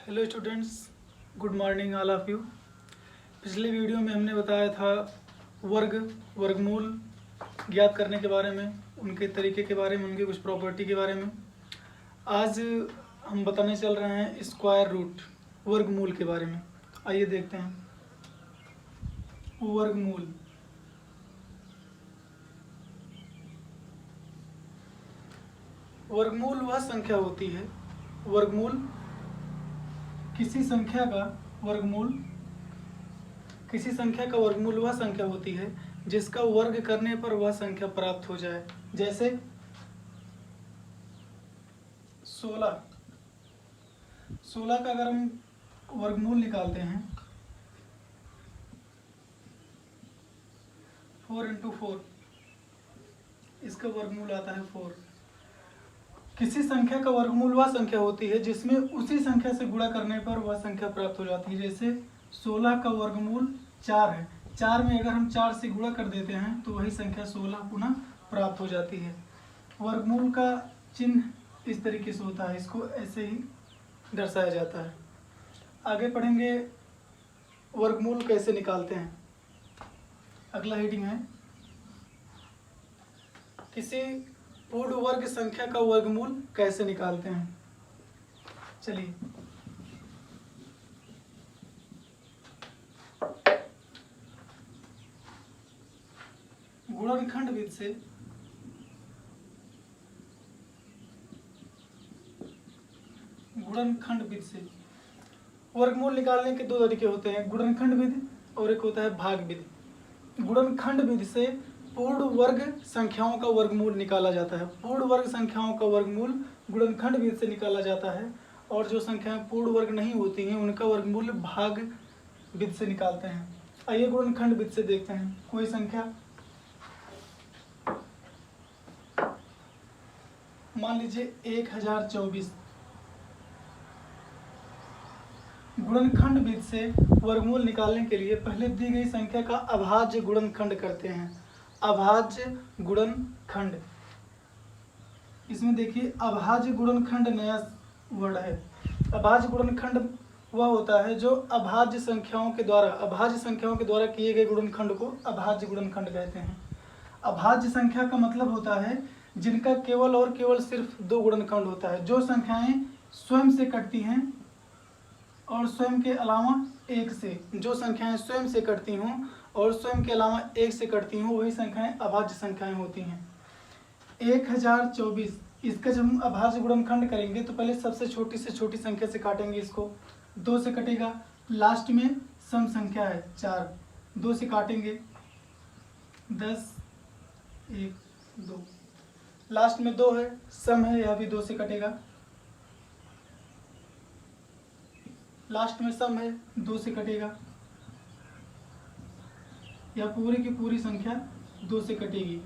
Hello students, good morning all of you. पिछले video में हमने बताया था वर्गमूल ज्ञात करने के बारे में, उनके तरीके के बारे में, उनकी कुछ प्रॉपर्टी के बारे में। आज हम बताने चल रहे हैं स्क्वायर रूट, वर्गमूल के बारे में। आइए देखते हैं। वर्गमूल वर्गमूल वह संख्या होती है, वर्गमूल किसी संख्या का वर्गमूल वह संख्या होती है जिसका वर्ग करने पर वह संख्या प्राप्त हो जाए। जैसे 16 का अगर हम वर्गमूल निकालते हैं 4 × 4, इसका वर्गमूल आता है 4। किसी संख्या का वर्गमूल वह संख्या होती है जिसमें उसी संख्या से गुणा करने पर वह संख्या प्राप्त हो जाती है। जैसे 16 का वर्गमूल 4 है, 4 में अगर हम 4 से गुणा कर देते हैं तो वही संख्या 16 पुनः प्राप्त हो जाती है। वर्गमूल का चिन्ह इस तरीके से होता है, इसको ऐसे ही दर्शाया जाता है। आगे पढ़ेंगे वर्गमूल कैसे निकालते हैं। अगला हेडिंग है किसी पूर्ण वर्ग संख्या का वर्गमूल कैसे निकालते हैं। चलिए, गुणनखंड विधि से वर्गमूल निकालने के दो तरीके होते हैं, गुणनखंड विधि और एक होता है भाग विधि। गुणनखंड विधि से पूर्ण वर्ग संख्याओं का वर्गमूल निकाला जाता है। पूर्ण वर्ग संख्याओं का वर्गमूल गुणनखंड विधि से निकाला जाता है, और जो संख्याएं पूर्ण वर्ग नहीं होती हैं उनका वर्गमूल भाग विधि से निकालते हैं। आइए गुणनखंड विधि से देखते हैं। कोई संख्या मान लीजिए 1024। गुणनखंड विधि से वर्गमूल निकालने के लिए पहले दी गई संख्या का अभाज्य गुणनखंड करते हैं। अभाज्य गुणनखंड, इसमें देखिए अभाज्य गुणनखंड नया वर्ड है। अभाज्य गुणनखंड वह होता है जो अभाज्य संख्याओं के द्वारा किए गए गुणनखंड को अभाज्य गुणनखंड कहते हैं। अभाज्य संख्या का मतलब होता है जिनका केवल और केवल सिर्फ 2 गुणनखंड होता है। जो संख्याएं स्वयं से कटती हैं और स्वयं के अलावा 1 से, जो संख्याएं स्वयं से कटती हों और स्वयं के अलावा 1 से कटती हों, वही संख्याएं अभाज्य संख्याएं होती हैं। 1024, इसका जब हम अभाज्य गुणनखंड करेंगे तो पहले सबसे छोटी से छोटी संख्या से काटेंगे। इसको 2 से कटेगा, लास्ट में सम संख्या है 4, 2 से काटेंगे 10, 1, 2, लास्ट में 2 है, सम है, यह भी 2 से कटेगा। लास्ट में सम है, 2 से कटेगा। यह पूरी की पूरी संख्या 2 से कटेगी।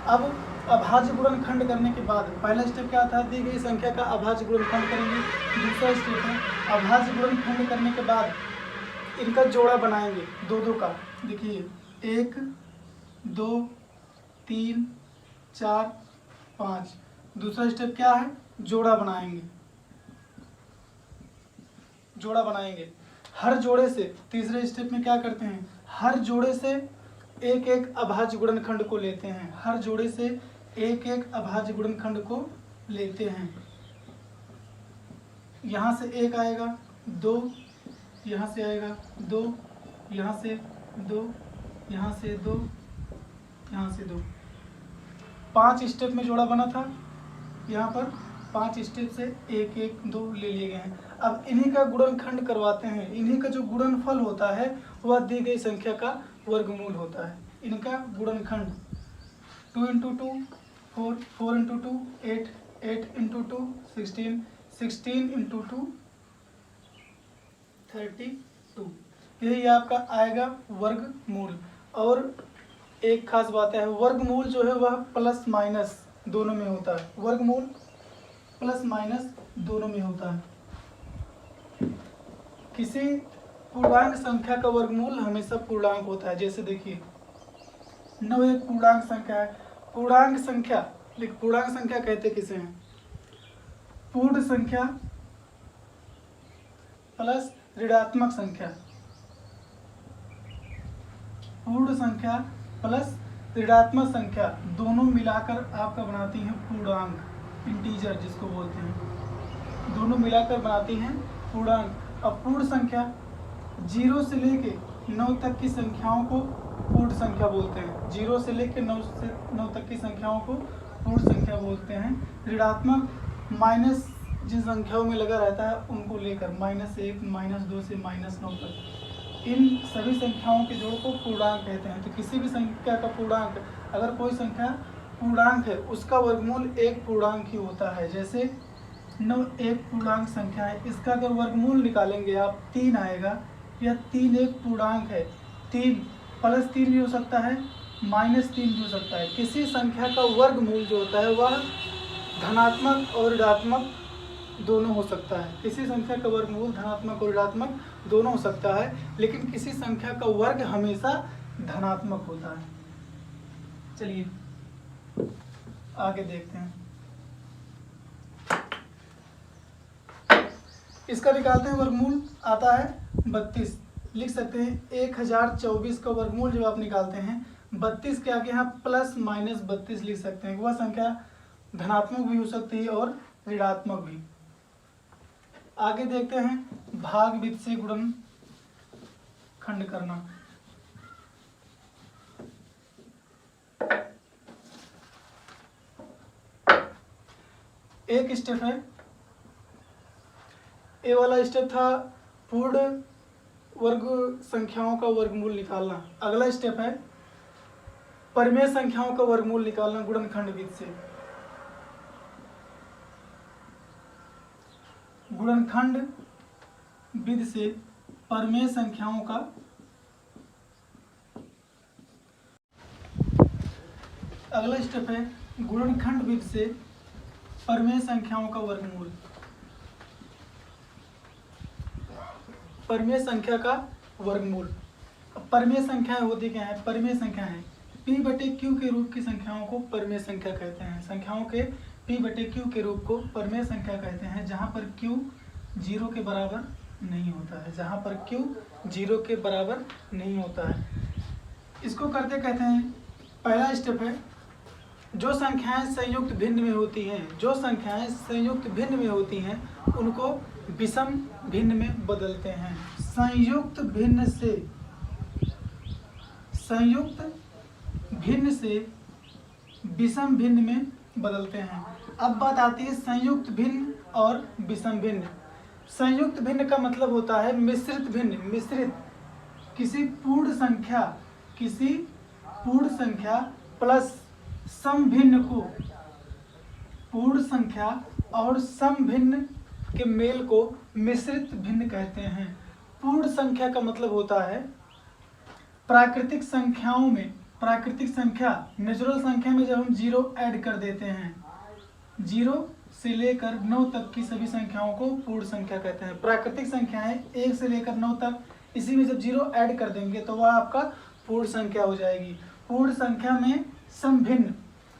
अब अभाज्य गुणनखंड करने के बाद पहला स्टेप क्या था, दी गई संख्या का अभाज्य गुणनखंड करेंगे। दूसरा स्टेप है अभाज्य गुणनखंड करने के बाद इनका जोड़ा बनाएंगे, 2-2 का। देखिए 1, 2, 3, 4, 5। दूसरा स्टेप क्या है, जोड़ा बनाएंगे। हर जोड़े से, तीसरे स्टेप में क्या करते हैं, हर जोड़े से एक एक अभाज्य गुणनखंड को लेते हैं। हर जोड़े से एक एक अभाज्य गुणनखंड को लेते हैं। यहाँ से 1 आएगा, 2, यहाँ से आएगा 2, यहाँ से 2, यहाँ से 2, यहाँ से 2। 5 स्टेप में जोड़ा बना था, यहाँ पर 5 स्टेप से 1, 1, 2 ले लिए गए हैं। अब इन्हीं का गुणनखंड करवाते हैं। इन्हीं का जो गुणनफल होता है वह दी गई संख्या का वर्गमूल होता है। इनका गुणनखंड 2 × 2 4, 4 × 2 8, 8 × 2 16, 16 × 2 32। यही आपका आएगा वर्गमूल। और एक खास बात है, वर्गमूल जो है वह प्लस माइनस दोनों में होता है। वर्गमूल प्लस माइनस दोनों में होता है। किसी पूर्णांक संख्या का वर्गमूल हमेशा पूर्णांक होता है। जैसे देखिए 9 एक पूर्णांक संख्या है। पूर्णांक संख्या, देखिए पूर्णांक संख्या कहते किसे हैं? पूर्ण संख्या प्लस ऋणात्मक संख्या, पूर्ण संख्या प्लस ऋणात्मक संख्या दोनों मिलाकर आपका बनाती हैं पूर्णांक, इंटीजर जिसको बोलते हैं, दोनों मिलाकर बनाती हैं पूर्णांक। अब पूर्ण संख्या 0 से लेके 9 तक की संख्याओं को पूर्ण संख्या बोलते हैं। 0 से लेके 9 तक की संख्याओं को पूर्ण संख्या बोलते हैं। ऋणात्मक माइनस जिन संख्याओं में लगा रहता है उनको लेकर -1, -2 से -9 तक, इन सभी संख्याओं के जोड़ को पूर्णांक कहते हैं। तो किसी भी संख्या का पूर्णांक, अगर कोई संख्या पूर्णांक है उसका वर्गमूल एक पूर्णांक ही होता है। जैसे 9 एक पूर्णांक संख्या है, इसका अगर वर्गमूल निकालेंगे आप 3 आएगा, या 3 एक पूर्णांक है, 3 +3 भी हो सकता है, -3 भी हो सकता है। किसी संख्या का वर्गमूल जो होता है वह धनात्मक और ऋणात्मक दोनों हो सकता है। किसी संख्या का वर्गमूल धनात्मक और ऋणात्मक दोनों हो सकता है, लेकिन किसी संख्या का वर्ग हमेशा धनात्मक होता है। चलिए आगे देखते हैं, इसका निकालते हैं वर्गमूल। आता है 32, लिख सकते हैं 1024 का वर्गमूल जब आप निकालते हैं 32 के आगे यहाँ ±32 लिख सकते हैं। वह संख्या धनात्मक भी हो सकती है और ऋणात्मक भी। आगे देखते हैं भागविधि से गुणनखंड करना। एक स्टेप है, ए वाला स्टेप था पूर्ण वर्ग संख्याओं का वर्गमूल निकालना। अगला स्टेप है परिमेय संख्याओं का वर्गमूल निकालना गुणनखंड विधि से। गुणनखंड विधि से परिमेय संख्याओं का अगला स्टेप है गुणनखंड विधि से परिमेय संख्याओं का वर्गमूल। परिमेय संख्या का वर्गमूल। परिमेय संख्याएं होती क्या है? परिमेय संख्याएं P/Q के रूप की संख्याओं को परिमेय संख्या कहते हैं। संख्याओं के P/Q के रूप को परिमेय संख्या कहते हैं, जहां पर Q 0 के बराबर नहीं होता है, जहां पर Q 0 के बराबर नहीं होता है। इसको करते कहते हैं, पहला स्टेप है जो संख्याएं संयुक्त भिन्न में होती हैं, जो संख्याएं संयुक्त भिन्न में होती हैं उनको विषम भिन्न में बदलते हैं। संयुक्त भिन्न से विषम भिन्न में बदलते हैं। अब बात आती है संयुक्त भिन्न और विषम भिन्न। संयुक्त भिन्न का मतलब होता है मिश्रित भिन्न। मिश्रित किसी पूर्ण संख्या प्लस सम भिन्न को, पूर्ण संख्या और सम भिन्न के मेल को मिश्रित भिन्न कहते हैं। पूर्ण संख्या का मतलब होता है प्राकृतिक संख्याओं में, प्राकृतिक संख्या नेचुरल संख्या में जब हम 0 ऐड कर देते हैं, 0 से लेकर 9 तक की सभी संख्याओं को पूर्ण संख्या कहते हैं। प्राकृतिक संख्याएं 1 से लेकर 9 तक, इसी में जब 0 ऐड कर देंगे तो वह आपका पूर्ण संख्या हो जाएगी। पूर्ण संख्या में समभिन्न,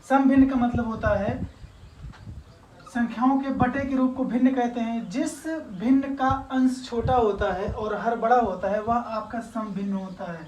समभिन्न का मतलब होता है संख्याओं के बटे के रूप को भिन्न कहते हैं। जिस भिन्न का अंश छोटा होता है और हर बड़ा होता है वह आपका समभिन्न होता है।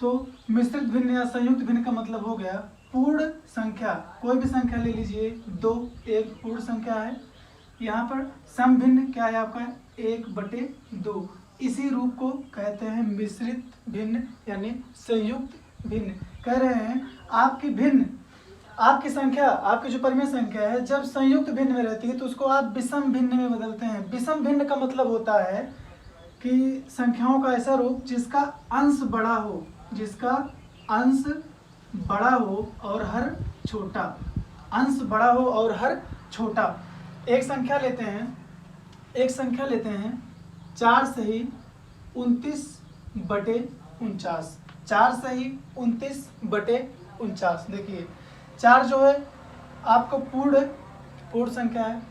तो मिश्रित भिन्न या संयुक्त भिन्न का मतलब हो गया पूर्ण संख्या, कोई भी संख्या ले लीजिए, 2 एक पूर्ण संख्या है। यहाँ पर समभिन्न क्या है आपका 1/2। इसी रूप को कहते हैं मिश्रित भिन्न यानी संयुक्त भिन्न। कह रहे हैं आपकी भिन्न, आपकी संख्या, आपकी जो परिमेय संख्या है जब संयुक्त भिन्न में रहती है तो उसको आप विषम भिन्न में बदलते हैं। विषम भिन्न का मतलब होता है कि संख्याओं का ऐसा रूप जिसका अंश बड़ा हो, जिसका अंश बड़ा हो और हर छोटा, अंश बड़ा हो और हर छोटा। एक संख्या लेते हैं 4 सही 29/49, 4 सही 29/49। देखिए 4 जो है आपका पूर्ण संख्या है,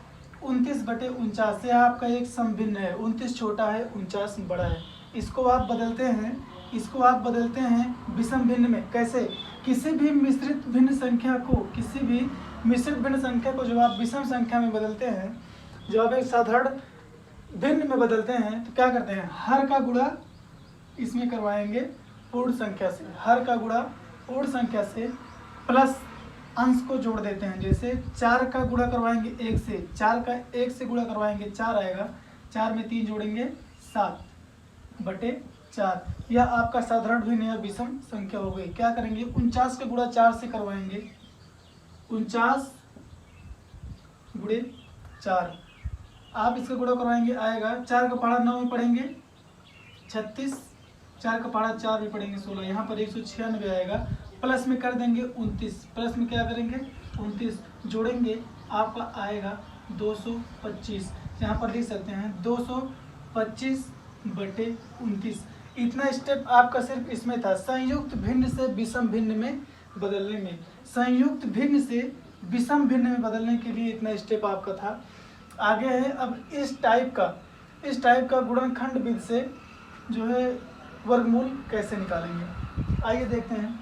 29/49 से आपका एक समभिन्न है, 29 छोटा है 49 बड़ा है। इसको आप बदलते हैं इसको आप बदलते हैं विषम भिन्न में। कैसे? किसी भी मिश्रित भिन्न संख्या को जब आप विषम संख्या में बदलते हैं, जब आप एक साधारण भिन्न में बदलते हैं तो क्या करते हैं, हर का गुणा इसमें करवाएंगे पूर्ण संख्या से, हर का गुणा पूर्ण संख्या से प्लस अंश को जोड़ देते हैं। जैसे 4 का गुणा करवाएंगे 1 से, 4 का 1 से गुणा करवाएंगे 4 आएगा, 4 में 3 जोड़ेंगे 7/4। यह आपका साधारण भिन्न या विषम संख्या हो गई। क्या करेंगे, 49 का गुणा 4 से करवाएंगे, 49 गुणे 4। आप इसका गुणा करवाएंगे आएगा, 4 का पहाड़ा 9 में पढ़ेंगे 36, 4 का पहाड़ा 4 में पढ़ेंगे 16, यहाँ पर 196 आएगा। प्लस में कर देंगे 29, प्लस में क्या करेंगे 29 जोड़ेंगे, आपका आएगा 225। यहाँ पर लिख सकते हैं 225/29। इतना स्टेप आपका सिर्फ इसमें था, संयुक्त भिन्न से विषम भिन्न में बदलने में। संयुक्त भिन्न से विषम भिन्न में बदलने के लिए इतना स्टेप आपका था। आगे है अब इस टाइप का गुणनखंड विधि से जो है वर्गमूल कैसे निकालेंगे, आइए देखते हैं।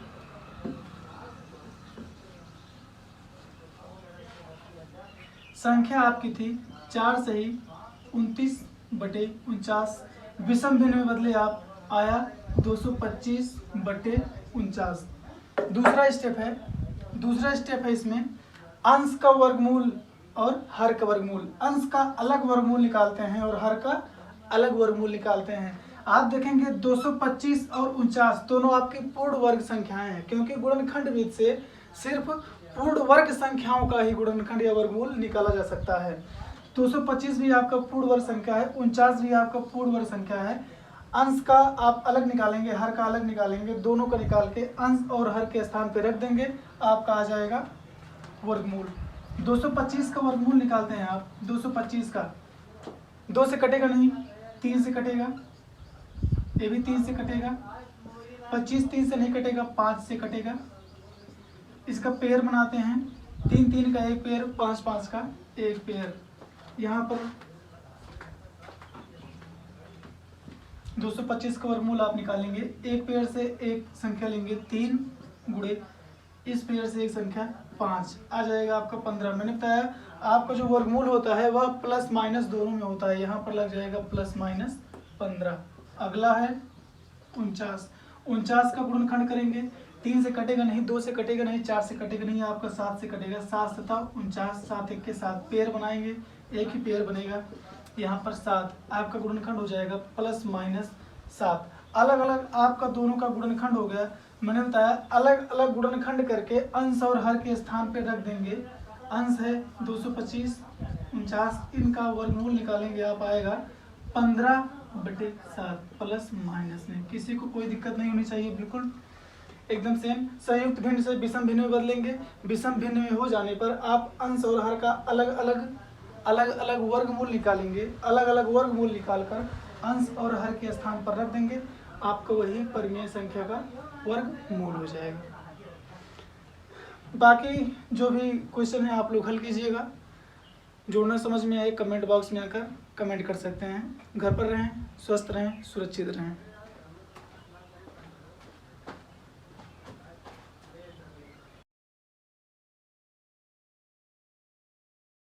संख्या आपकी थी 4 सही 29/49, विषम भिन्न में बदले आप, आया 225/49। दूसरा स्टेप है इसमें अंश का वर्गमूल और हर का वर्गमूल। अंश का अलग वर्गमूल निकालते हैं और हर का अलग वर्गमूल निकालते हैं। आप देखेंगे 225 और 49 दोनों आपकी पूर्ण वर्ग संख्याएं हैं, क्योंकि गुणनखंड विधि से सिर्फ पूर्ण वर्ग संख्याओं का ही गुणनखंड या वर्गमूल निकाला जा सकता है। 225 भी आपका पूर्ण वर्ग संख्या है, 49 भी आपका पूर्ण वर्ग संख्या है। अंश का आप अलग निकालेंगे, हर का अलग निकालेंगे, दोनों का निकाल के अंश और हर के स्थान पर रख देंगे, आपका आ जाएगा वर्गमूल। 225 का वर्गमूल निकालते हैं आप, 225 का 2 से कटेगा नहीं, 3 से कटेगा, ये भी 3 से कटेगा, 25 3 से नहीं कटेगा, 5 से कटेगा। इसका पेयर बनाते हैं, 3 3 का एक पेयर, 5 5 का एक पेयर। यहाँ पर 225 का वर्गमूल आप निकालेंगे, एक पेयर से एक संख्या लेंगे 3 गुणे इस पेयर से एक संख्या 5, आ जाएगा आपका 15। मैंने बताया आपका जो वर्गमूल होता है वह प्लस माइनस दोनों में होता है, यहाँ पर लग जाएगा +-15। अगला है 49 का गुणनखंड करेंगे, 3 से कटेगा नहीं, 2 से कटेगा नहीं, 4 से कटेगा नहीं, आपका 7 से कटेगा, 7 7 49, 7 1 के 7 पेयर बनाएंगे, एक ही पेयर बनेगा, यहाँ पर 7 आपका गुणनखंड हो जाएगा +-7। अलग अलग आपका दोनों का गुणनखंड हो गया। मैंने बताया अलग अलग गुणनखंड करके अंश और हर के स्थान पे रख देंगे। अंश है 225 49, इनका वर्गमूल निकालेंगे, आप आएगा 15/7 प्लस माइनस में। किसी को कोई दिक्कत नहीं होनी चाहिए, बिल्कुल एकदम सेम। संयुक्त भिन्न से विषम भिन्न में बदलेंगे, विषम भिन्न में हो जाने पर आप अंश और हर का अलग अलग वर्गमूल निकालेंगे, अलग अलग वर्गमूल निकालकर अंश और हर के स्थान पर रख देंगे, आपको वही परिमेय संख्या का वर्गमूल हो जाएगा। बाकी जो भी क्वेश्चन है आप लोग हल कीजिएगा। जोड़ना समझ में आए कमेंट बॉक्स में आकर कमेंट कर सकते हैं। घर पर रहें, स्वस्थ रहें, सुरक्षित रहें।